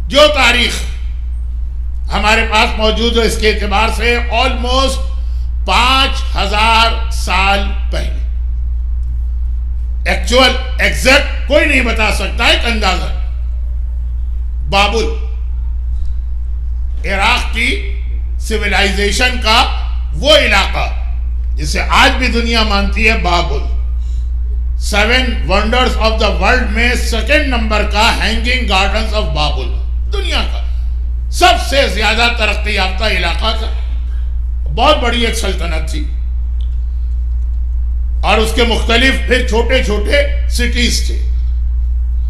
جو تاریخ ہمارے پاس موجود ہے اس کے اعتبار سے آلموسٹ 5000 سال پہلے، ایکچوئل ایگزیکٹ کوئی نہیں بتا سکتا، ایک اندازہ۔ بابل عراق کی سویلائزیشن کا وہ علاقہ جسے آج بھی دنیا مانتی ہے بابل، 7 ونڈرز آف دا ورلڈ میں سیکنڈ نمبر کا ہینگنگ گارڈنز آف بابل، دنیا کا سب سے زیادہ ترقی یافتہ علاقہ تھا، بہت بڑی ایک سلطنت تھی، اور اس کے مختلف پھر چھوٹے چھوٹے سٹیز تھے۔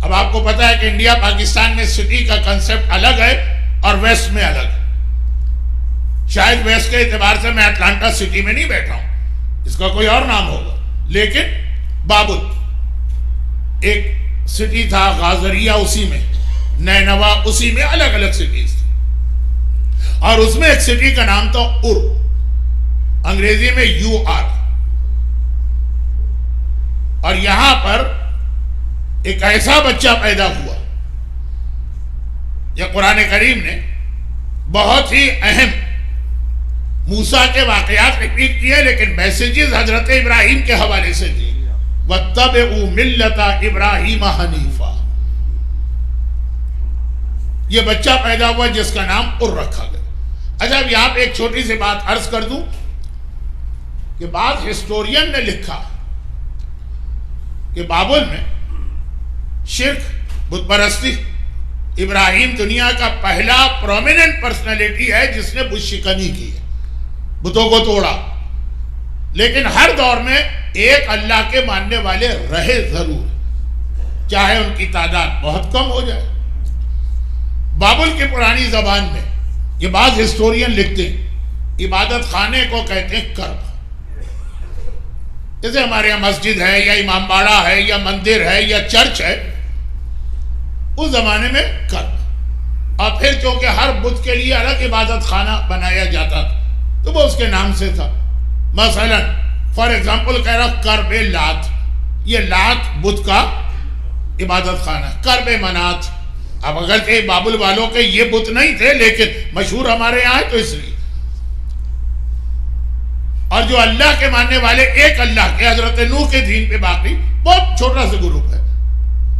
اب آپ کو پتا ہے کہ انڈیا پاکستان میں سٹی کا کنسپٹ الگ ہے اور ویسٹ میں الگ ہے۔ شاید ویسٹ کے اعتبار سے میں اٹلانٹا سٹی میں نہیں بیٹھا ہوں، اس کا کوئی اور نام ہوگا، لیکن بابل ایک سٹی تھا، غازریہ اسی میں، نینوا اسی میں، الگ الگ سٹیز تھی، اور اس میں ایک سٹی کا نام تھا ار، انگریزی میں UR، اور یہاں پر ایک ایسا بچہ پیدا ہوا۔ یہ قرآن کریم نے بہت ہی اہم موسیٰ کے واقعات ریپیٹ کیے، لیکن میسیجز حضرت ابراہیم کے حوالے سے دی، وَاتَّبِعُوا مِلَّةَ إِبْرَاهِيمَ حَنِيفًا۔ یہ بچہ پیدا ہوا جس کا نام ار رکھا گیا۔ اچھا، اب یہاں پہ ایک چھوٹی سی بات عرض کر دوں کہ بعض ہسٹورین نے لکھا کہ بابل میں شرک، بت پرستی، ابراہیم دنیا کا پہلا پرومیننٹ پرسنالٹی ہے جس نے بت شکنی کی ہے، بتوں کو توڑا، لیکن ہر دور میں ایک اللہ کے ماننے والے رہے ضرور، چاہے ان کی تعداد بہت کم ہو جائے۔ بابل کی پرانی زبان میں یہ بعض ہسٹورین لکھتے ہیں عبادت خانے کو کہتے ہیں کرب، جیسے ہمارے یہاں مسجد ہے یا امام باڑہ ہے یا مندر ہے یا چرچ ہے، اس زمانے میں کرب، اور پھر چونکہ ہر بت کے لیے الگ عبادت خانہ بنایا جاتا تھا تو وہ اس کے نام سے تھا۔ مثلا فار ایگزامپل کہہ رہا کرب لات، یہ لات بت کا عبادت خانہ، کرب منات۔ اب اگر کہ بابل والوں کے یہ بت نہیں تھے لیکن مشہور ہمارے یہاں ہے تو اس لیے۔ اور جو اللہ کے ماننے والے ایک اللہ کے، حضرت نوح کے دین پہ باقی بہت چھوٹا سا گروپ ہے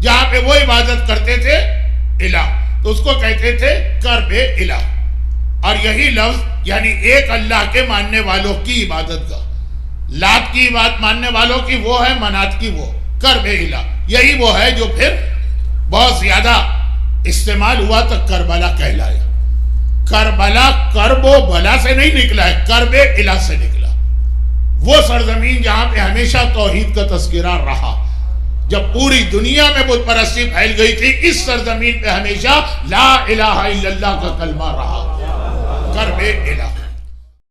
جہاں پہ وہ عبادت کرتے تھے الہ، تو اس کو کہتے تھے کرب الہ، اور یہی لفظ یعنی ایک اللہ کے ماننے والوں کی عبادت کا، لات کی عبادت ماننے والوں کی وہ ہے، منات کی وہ، کرب الہ، یہی وہ ہے جو پھر بہت زیادہ استعمال ہوا تو کربلا کہلایا۔ کربلا کرب و بلا سے نہیں نکلا ہے، کرب الہ سے نکلا، وہ سرزمین جہاں پہ ہمیشہ توحید کا تذکرہ رہا۔ جب پوری دنیا میں بت پرستی پھیل گئی تھی، اس سرزمین پہ ہمیشہ لا الہ الا اللہ کا کلمہ رہا، کرب الہ۔